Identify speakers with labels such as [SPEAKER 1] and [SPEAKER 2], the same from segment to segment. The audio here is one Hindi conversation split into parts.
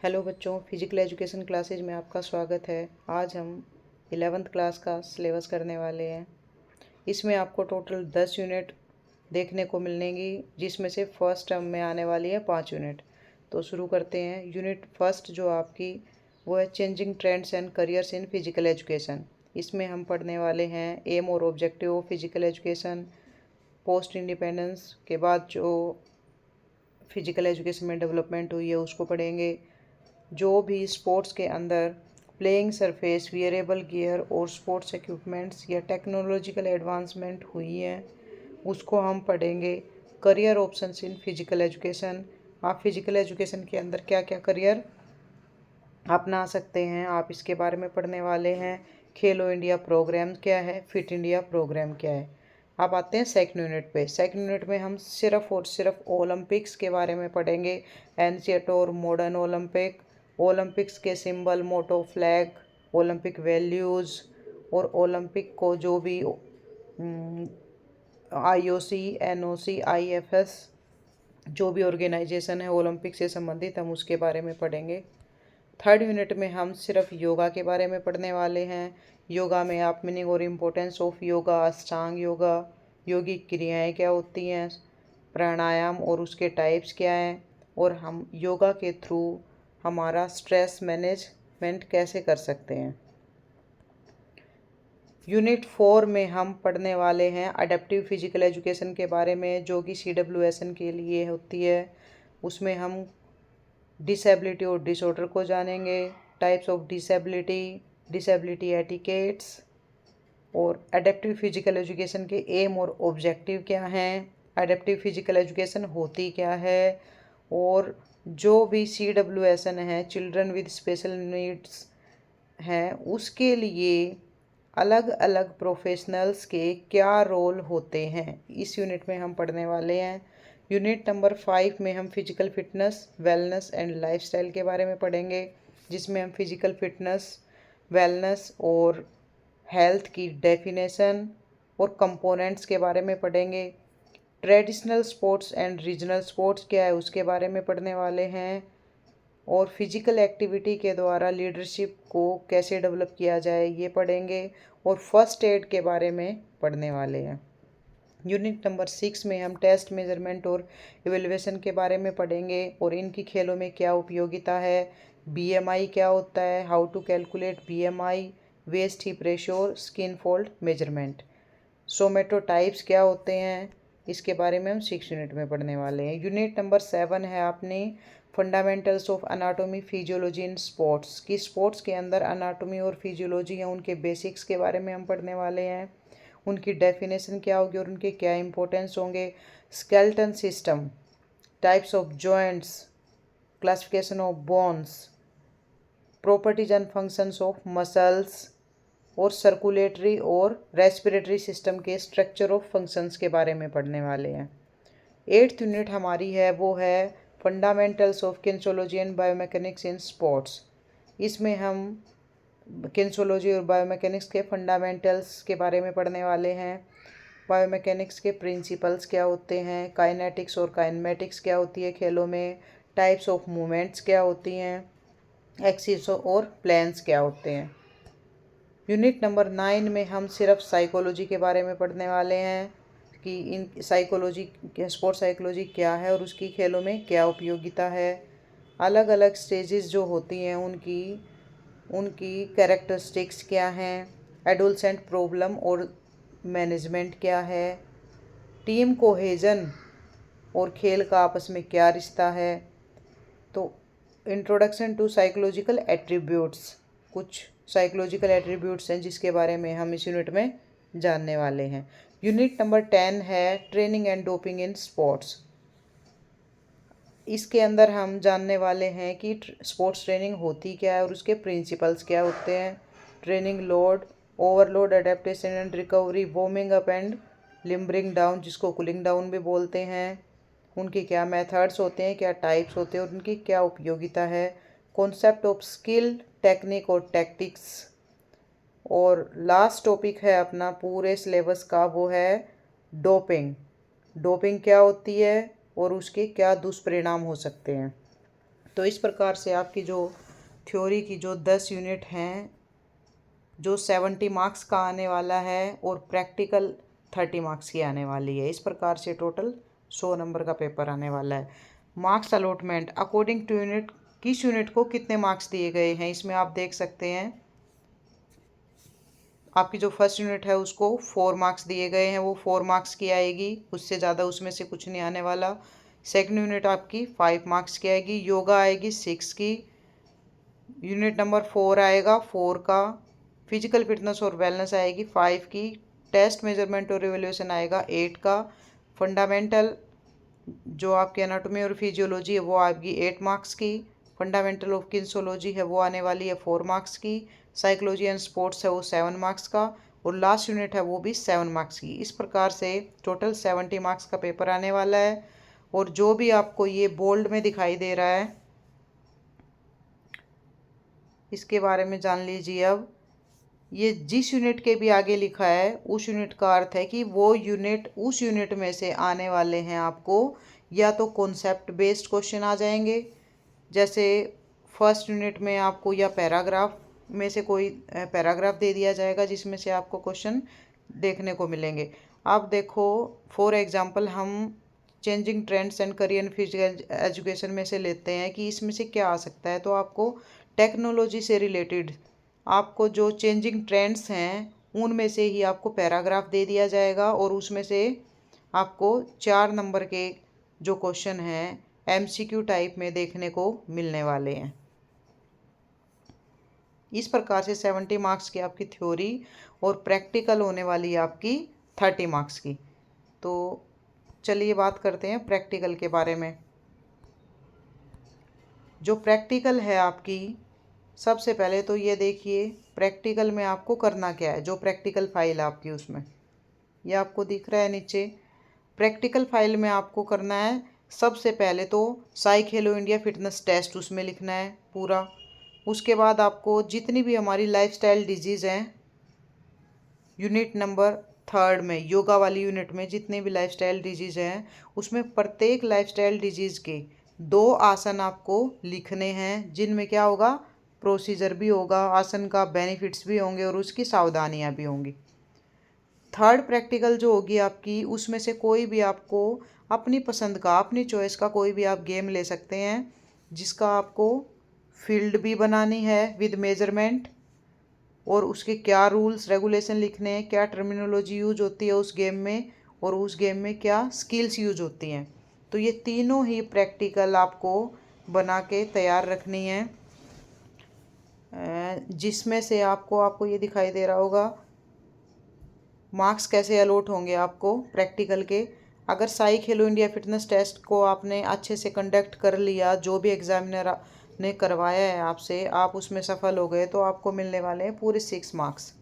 [SPEAKER 1] हेलो बच्चों, फिजिकल एजुकेशन क्लासेज में आपका स्वागत है। आज हम 11th क्लास का सिलेबस करने वाले हैं। इसमें आपको टोटल 10 यूनिट देखने को मिलेंगी, जिसमें से फर्स्ट टर्म में आने वाली है 5 यूनिट। तो शुरू करते हैं। यूनिट फर्स्ट जो आपकी वो है changing trends and careers in physical education. इसमें हम पढ़ने वाले हैं एम और objective of physical education. Post independence के बाद जो फिजिकल एजुकेशन में डेवलपमेंट हुई है उसको पढ़ेंगे। जो भी स्पोर्ट्स के अंदर प्लेइंग सरफेस, वियरेबल गियर और स्पोर्ट्स इक्विपमेंट्स या टेक्नोलॉजिकल एडवांसमेंट हुई है उसको हम पढ़ेंगे। Career options in physical education, आप फिजिकल एजुकेशन के अंदर क्या क्या करियर अपना सकते हैं, आप इसके बारे में पढ़ने वाले हैं। खेलो इंडिया प्रोग्राम क्या है, फिट इंडिया प्रोग्राम क्या है। अब आते हैं सेकंड यूनिट पे। सेकंड यूनिट में हम सिर्फ और सिर्फ ओलंपिक्स के बारे में पढ़ेंगे। एंशिएंट और मॉडर्न ओलंपिक, ओलंपिक्स के सिंबल, मोटो, फ्लैग, ओलंपिक वैल्यूज़ और ओलंपिक को जो भी IOC, NOC, IFS जो भी ऑर्गेनाइजेशन है ओलंपिक से संबंधित, हम उसके बारे में पढ़ेंगे। थर्ड यूनिट में हम सिर्फ योगा के बारे में पढ़ने वाले हैं। योगा में आप मीनिंग और इम्पोर्टेंस ऑफ योगा, अष्टांग योगा, योगिक क्रियाएं क्या होती हैं, प्राणायाम और उसके टाइप्स क्या हैं, और हम योगा के थ्रू हमारा स्ट्रेस मैनेजमेंट कैसे कर सकते हैं। यूनिट 4 में हम पढ़ने वाले हैं अडेप्टिव फिजिकल एजुकेशन के बारे में, जो कि CWSN के लिए होती है। उसमें हम डिसेबिलिटी और डिसऑर्डर को जानेंगे, types of disability, disability etiquettes और एडेप्टिव फिजिकल एजुकेशन के एम और ऑब्जेक्टिव क्या हैं, एडेप्टिव फिजिकल एजुकेशन होती क्या है, और जो भी CWSN है, चिल्ड्रन विद स्पेशल नीड्स हैं, उसके लिए अलग अलग प्रोफेशनल्स के क्या रोल होते हैं, इस यूनिट में हम पढ़ने वाले हैं। यूनिट नंबर 5 में हम physical fitness, wellness and lifestyle के बारे में पढ़ेंगे, जिसमें हम फिजिकल फिटनेस, वेलनेस और हेल्थ की डेफिनेशन और कंपोनेंट्स के बारे में पढ़ेंगे। Traditional sports and regional sports क्या है उसके बारे में पढ़ने वाले हैं, और फिजिकल एक्टिविटी के द्वारा लीडरशिप को कैसे डेवलप किया जाए ये पढ़ेंगे, और फर्स्ट एड के बारे में पढ़ने वाले हैं। यूनिट नंबर 6 में हम टेस्ट, मेजरमेंट और इवेल्युएशन के बारे में पढ़ेंगे, और इनकी खेलों में क्या उपयोगिता है। BMI क्या होता है, how to calculate BMI, waist hip ratio, skin fold measurement. Somatotypes क्या होते हैं, इसके बारे में हम 6 यूनिट में पढ़ने वाले हैं। यूनिट नंबर 7 है आपने fundamentals of anatomy physiology in sports, की स्पोर्ट्स के अंदर अनाटोमी और फिजियोलॉजी हैं उनके बेसिक्स के बारे में हम पढ़ने वाले हैं। उनकी डेफिनेशन क्या होगी और उनके क्या इंपॉर्टेंस होंगे। Skeleton system, types of joints, classification of bones, properties and functions of muscles, और सर्कुलेटरी और रेस्पिरेटरी सिस्टम के स्ट्रक्चर ऑफ फंक्शंस के बारे में पढ़ने वाले हैं। 8th यूनिट हमारी है वो है fundamentals of kinesiology and biomechanics in sports. इसमें हम किन्सोलॉजी और बायोमैकेनिक्स के फंडामेंटल्स के बारे में पढ़ने वाले हैं। बायोमैकेनिक्स के प्रिंसिपल्स क्या होते हैं, काइनेटिक्स और काइनेमेटिक्स क्या होती है खेलों में, टाइप्स ऑफ मूवमेंट्स क्या होती हैं, एक्सिस और प्लेन्स क्या होते हैं। यूनिट नंबर 9 में हम सिर्फ साइकोलॉजी के बारे में पढ़ने वाले हैं कि इन साइकोलॉजी, स्पोर्ट्स साइकोलॉजी क्या है और उसकी खेलों में क्या उपयोगिता है। अलग अलग स्टेजेस जो होती हैं उनकी उनकी कैरेक्टरिस्टिक्स क्या हैं, एडोलसेंट प्रॉब्लम और मैनेजमेंट क्या है, टीम कोहेजन और खेल का आपस में क्या रिश्ता है। तो इंट्रोडक्शन टू साइकोलॉजिकल एट्रीब्यूट्स, कुछ साइकोलॉजिकल एट्रीब्यूट्स हैं जिसके बारे में हम इस यूनिट में जानने वाले हैं। यूनिट नंबर 10 है training and doping in sports. इसके अंदर हम जानने वाले हैं कि स्पोर्ट्स ट्रेनिंग होती क्या है और उसके प्रिंसिपल्स क्या होते हैं। Training load, overload, adaptation and recovery, warming up and limbering down, जिसको कूलिंग डाउन भी बोलते हैं। उनके क्या मेथड्स होते हैं, क्या टाइप्स होते हैं और उनकी क्या उपयोगिता है। कॉन्सेप्ट ऑफ स्किल, टेक्निक और टैक्टिक्स, और लास्ट टॉपिक है अपना पूरे सिलेबस का वो है डोपिंग। डोपिंग क्या होती है और उसके क्या दुष्परिणाम हो सकते हैं। तो इस प्रकार से आपकी जो थ्योरी की जो 10 यूनिट हैं जो 70 मार्क्स का आने वाला है और प्रैक्टिकल 30 मार्क्स की आने वाली है। इस प्रकार से टोटल 100 नंबर का पेपर आने वाला है। Marks allotment according to unit, किस यूनिट को कितने मार्क्स दिए गए हैं इसमें आप देख सकते हैं। आपकी जो फर्स्ट यूनिट है उसको 4 मार्क्स दिए गए हैं, वो 4 मार्क्स की आएगी, उससे ज़्यादा उसमें से कुछ नहीं आने वाला। सेकंड यूनिट आपकी 5 मार्क्स की आएगी, योगा आएगी 6 की, यूनिट नंबर 4 आएगा 4 का, फिजिकल फिटनेस और वेलनेस आएगी 5 की, टेस्ट मेजरमेंट और रिवोल्यूशन आएगा 8 का, फंडामेंटल जो आपकी एनाटॉमी और फिजियोलॉजी है वो आएगी 8 मार्क्स की, फंडामेंटल ऑफ किन्सोलॉजी है वो आने वाली है 4 मार्क्स की, साइकोलॉजी एंड स्पोर्ट्स है वो 7 मार्क्स का, और लास्ट यूनिट है वो भी 7 मार्क्स की। इस प्रकार से टोटल 70 मार्क्स का पेपर आने वाला है। और जो भी आपको ये बोल्ड में दिखाई दे रहा है इसके बारे में जान लीजिए। अब ये जिस यूनिट के भी आगे लिखा है उस यूनिट का अर्थ है कि वो यूनिट उस यूनिट में से आने वाले हैं। आपको या तो कॉन्सेप्ट बेस्ड क्वेश्चन आ जाएंगे, जैसे फर्स्ट यूनिट में आपको या पैराग्राफ में से कोई पैराग्राफ दे दिया जाएगा जिसमें से आपको क्वेश्चन देखने को मिलेंगे। आप देखो फॉर एग्जांपल हम changing trends and career in physical education में से लेते हैं कि इसमें से क्या आ सकता है, तो आपको टेक्नोलॉजी से रिलेटेड आपको जो चेंजिंग ट्रेंड्स हैं उनमें से ही आपको पैराग्राफ दे दिया जाएगा और उसमें से आपको 4 नंबर के जो क्वेश्चन हैं एमसीक्यू टाइप में देखने को मिलने वाले हैं। इस प्रकार से 70 मार्क्स की आपकी थ्योरी और प्रैक्टिकल होने वाली है आपकी 30 मार्क्स की। तो चलिए बात करते हैं प्रैक्टिकल के बारे में। जो प्रैक्टिकल है आपकी, सबसे पहले तो ये देखिए प्रैक्टिकल में आपको करना क्या है। जो प्रैक्टिकल फाइल आपकी उसमें ये आपको दिख रहा है नीचे, प्रैक्टिकल फाइल में आपको करना है सबसे पहले तो साई खेलो इंडिया फिटनेस टेस्ट उसमें लिखना है पूरा। उसके बाद आपको जितनी भी हमारी लाइफस्टाइल डिजीज़ हैं यूनिट नंबर 3 में, योगा वाली यूनिट में जितने भी लाइफस्टाइल डिजीज़ हैं उसमें प्रत्येक लाइफस्टाइल डिजीज़ के 2 आसन आपको लिखने हैं, जिनमें क्या होगा प्रोसीजर भी होगा, आसन का बेनिफिट्स भी होंगे और उसकी सावधानियां भी होंगी। थर्ड प्रैक्टिकल जो होगी आपकी उसमें से कोई भी आपको अपनी पसंद का अपनी चॉइस का कोई भी आप गेम ले सकते हैं, जिसका आपको फील्ड भी बनानी है विद मेजरमेंट और उसके क्या रूल्स रेगुलेशन लिखने हैं, क्या टर्मिनोलॉजी यूज होती है उस गेम में और उस गेम में क्या स्किल्स यूज होती हैं। तो ये तीनों ही प्रैक्टिकल आपको बना के तैयार रखनी है, जिसमें से आपको ये दिखाई दे रहा होगा मार्क्स कैसे अलॉट होंगे आपको प्रैक्टिकल के। अगर साई खेलो इंडिया फिटनेस टेस्ट को आपने अच्छे से कंडक्ट कर लिया, जो भी एग्जामिनर ने करवाया है आपसे, आप उसमें सफल हो गए तो आपको मिलने वाले हैं पूरे 6 मार्क्स।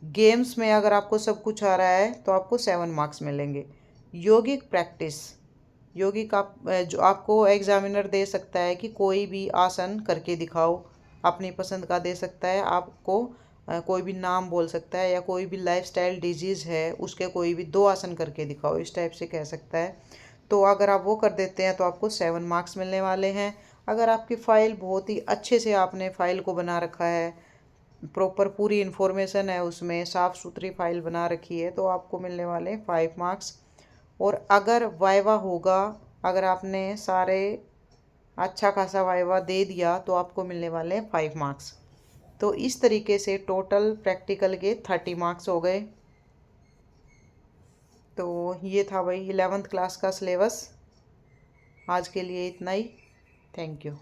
[SPEAKER 1] गेम्स में अगर आपको सब कुछ आ रहा है तो आपको 7 मार्क्स मिलेंगे। योगिक प्रैक्टिस, योगिक आप जो आपको एग्जामिनर दे सकता है कि कोई भी आसन करके दिखाओ, अपनी पसंद का दे सकता है आपको, कोई भी नाम बोल सकता है या कोई भी लाइफस्टाइल डिजीज़ है उसके कोई भी 2 आसन करके दिखाओ, इस टाइप से कह सकता है। तो अगर आप वो कर देते हैं तो आपको 7 मार्क्स मिलने वाले हैं। अगर आपकी फ़ाइल बहुत ही अच्छे से आपने फ़ाइल को बना रखा है, प्रॉपर पूरी इन्फॉर्मेशन है उसमें, साफ़ सुथरी फ़ाइल बना रखी है, तो आपको मिलने वाले हैं 5 मार्क्स। और अगर वाइवा होगा, अगर आपने सारे अच्छा खासा वाइवा दे दिया तो आपको मिलने वाले हैं 5 मार्क्स। तो इस तरीके से टोटल प्रैक्टिकल के 30 मार्क्स हो गए। तो ये था भाई 11th क्लास का सिलेबस। आज के लिए इतना ही। Thank you.